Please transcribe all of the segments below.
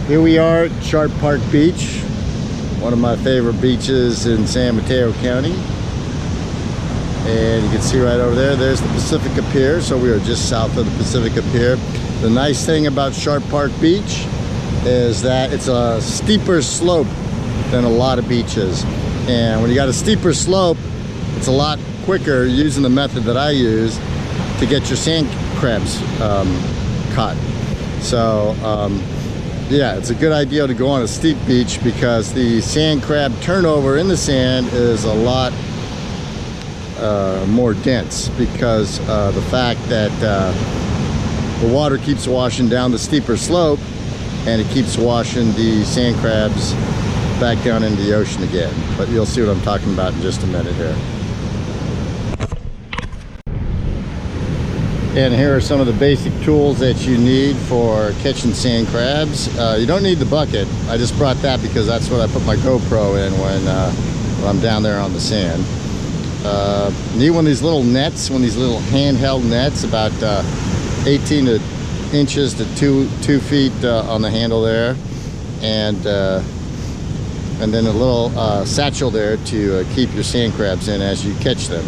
Here we are at Sharp Park Beach, one of my favorite beaches in San Mateo County. And you can see right over there, there's the Pacifica Pier. So we are just south of the Pacifica Pier. The nice thing about Sharp Park Beach is that it's a steeper slope than a lot of beaches. And when you got a steeper slope, it's a lot quicker using the method that I use to get your sand crabs caught. So yeah, it's a good idea to go on a steep beach because the sand crab turnover in the sand is a lot more dense because the fact that the water keeps washing down the steeper slope and it keeps washing the sand crabs back down into the ocean again. But you'll see what I'm talking about in just a minute here. And here are some of the basic tools that you need for catching sand crabs. You don't need the bucket. I just brought that because that's what I put my GoPro in when I'm down there on the sand. Need one of these little nets, one of these little handheld nets, about 18 inches to 2 feet on the handle there, and then a little satchel there to keep your sand crabs in as you catch them.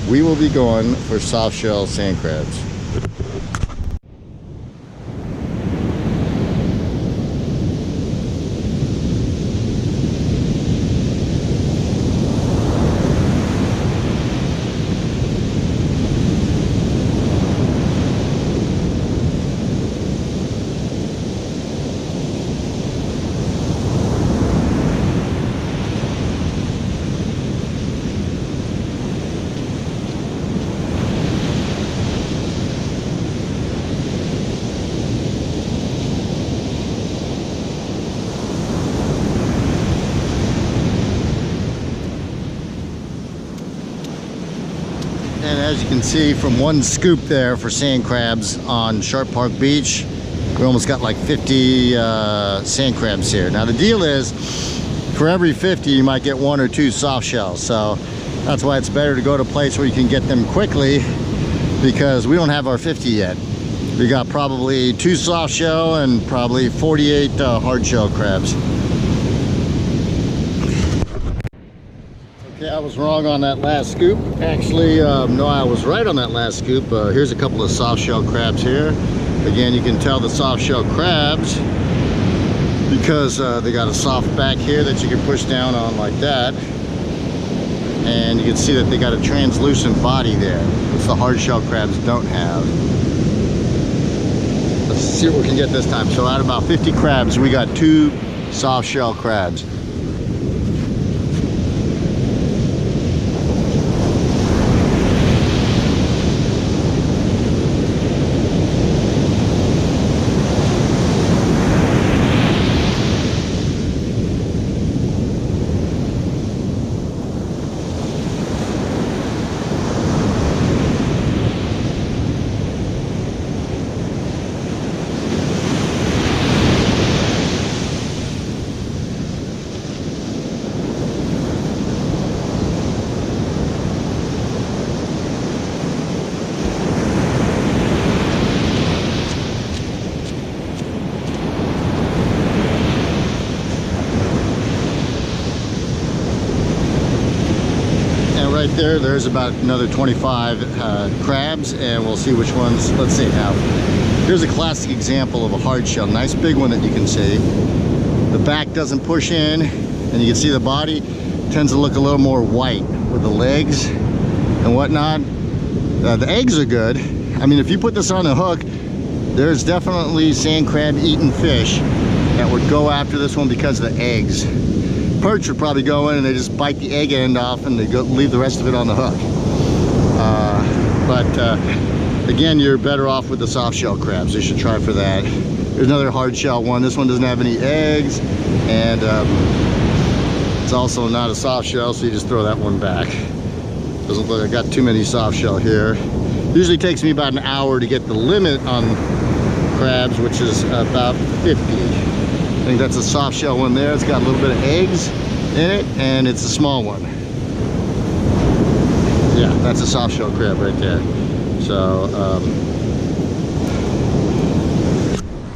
We will be going for soft shell sand crabs. And as you can see from one scoop there for sand crabs on Sharp Park Beach, we almost got like 50 sand crabs here. Now the deal is, for every 50 you might get 1 or 2 soft shells. So that's why it's better to go to a place where you can get them quickly, because we don't have our 50 yet. We got probably 2 soft shell and probably 48 hard shell crabs. Okay, I was wrong on that last scoop. Actually, no, I was right on that last scoop. Here's a couple of soft shell crabs here. Again, you can tell the soft shell crabs because they got a soft back here that you can push down on like that. And you can see that they got a translucent body there, which the hard shell crabs don't have. Let's see what we can get this time. So out of about 50 crabs, we got 2 soft shell crabs. Right there's about another 25 crabs, and we'll see which ones. Let's see. Now here's a classic example of a hard shell, nice big one that you can see. The back doesn't push in, and you can see the body tends to look a little more white with the legs and whatnot. The eggs are good. I mean, if you put this on a hook, there's definitely sand crab eating fish that would go after this one because of the eggs. Perch would probably go in and they just bite the egg end off and they go leave the rest of it on the hook. Again, you're better off with the soft shell crabs. You should try for that. There's another hard shell one. This one doesn't have any eggs, and it's also not a soft shell, so you just throw that one back. Doesn't look like I got too many soft shell here. Usually takes me about an hour to get the limit on crabs, which is about 50. I think that's a soft shell one there. It's got a little bit of eggs in it, and it's a small one. Yeah, that's a soft shell crab right there. So,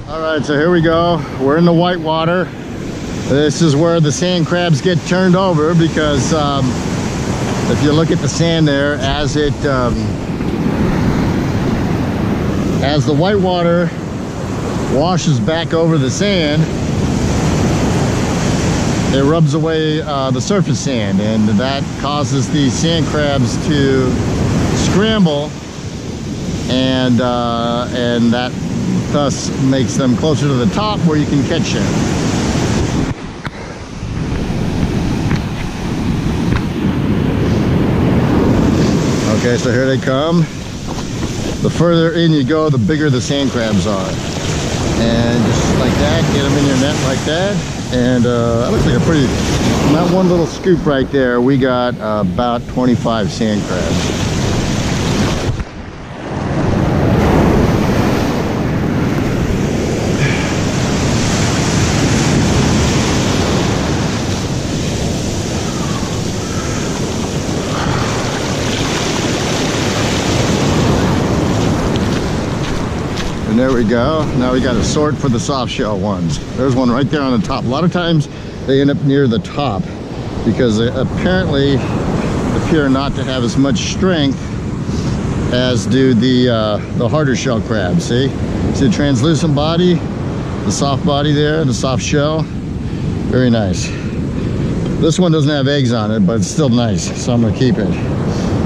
all right. right, so here we go. We're in the whitewater. This is where the sand crabs get turned over because if you look at the sand there, as the whitewater washes back over the sand, it rubs away the surface sand, and that causes the sand crabs to scramble, and that thus makes them closer to the top where you can catch them. Okay, so here they come. The further in you go, the bigger the sand crabs are. And just like that, get them in your net like that. And that looks like a pretty, from that one little scoop right there, we got about 25 sand crabs. And there we go. Now we got to sort for the soft shell ones. There's one right there on the top. A lot of times they end up near the top because they apparently appear not to have as much strength as do the harder shell crabs. See the translucent body, the soft body there, the soft shell. Very nice. This one doesn't have eggs on it, but it's still nice, so I'm gonna keep it.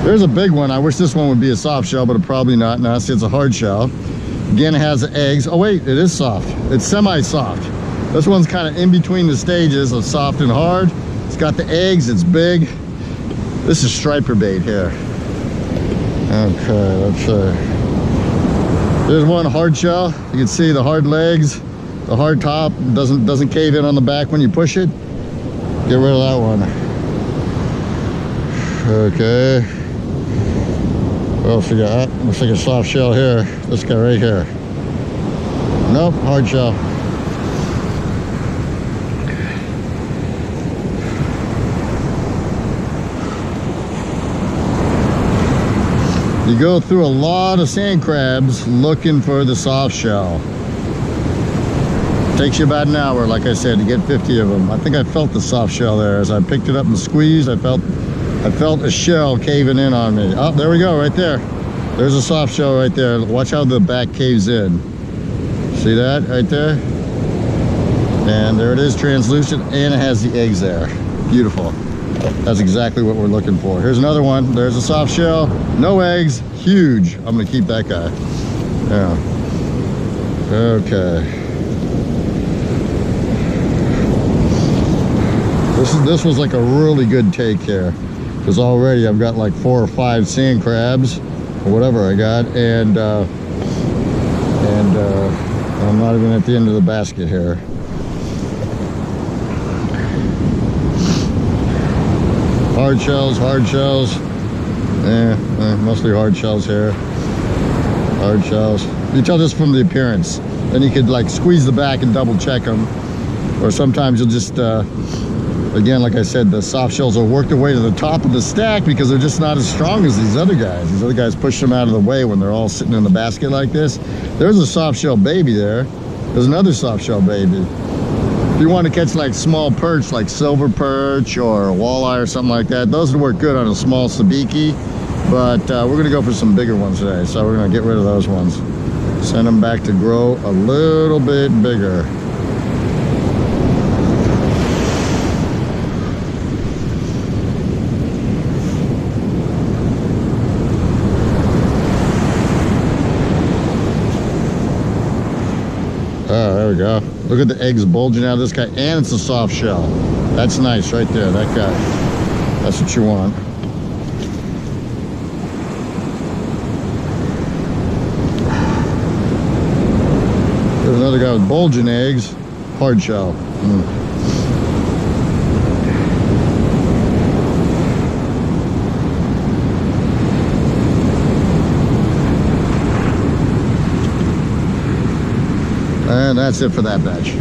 There's a big one. I wish this one would be a soft shell, but it probably not. No, it's a hard shell. Again, it has eggs. Oh wait, it is soft. It's semi-soft. This one's kind of in between the stages of soft and hard. It's got the eggs, it's big. This is striper bait here. Okay, let's see. There's one hard shell. You can see the hard legs, the hard top, doesn't cave in on the back when you push it. Get rid of that one. Okay. What else we got? Looks like a soft shell here. This guy right here. Nope, hard shell. You go through a lot of sand crabs looking for the soft shell. Takes you about an hour, like I said, to get 50 of them. I think I felt the soft shell there. As I picked it up and squeezed, I felt a shell caving in on me. Oh, there we go, right there. There's a soft shell right there. Watch how the back caves in. See that right there? And there it is, translucent, and it has the eggs there. Beautiful. That's exactly what we're looking for. Here's another one. There's a soft shell, no eggs, huge. I'm gonna keep that guy. Yeah. Okay. This was like a really good take here, because already I've got like 4 or 5 sand crabs or whatever I got, and I'm not even at the end of the basket here. Hard shells, mostly hard shells here. Hard shells. You tell this from the appearance. Then you could like squeeze the back and double check them, or sometimes you'll just again, like I said, the soft shells will work their way to the top of the stack because they're just not as strong as these other guys. These other guys push them out of the way when they're all sitting in the basket like this. There's a soft shell baby there. There's another soft shell baby. If you want to catch like small perch, like silver perch or walleye or something like that, those would work good on a small sabiki. But we're going to go for some bigger ones today, so we're going to get rid of those ones. Send them back to grow a little bit bigger. Oh, there we go. Look at the eggs bulging out of this guy, and it's a soft shell. That's nice right there, that guy. That's what you want. There's another guy with bulging eggs, hard shell. And that's it for that batch.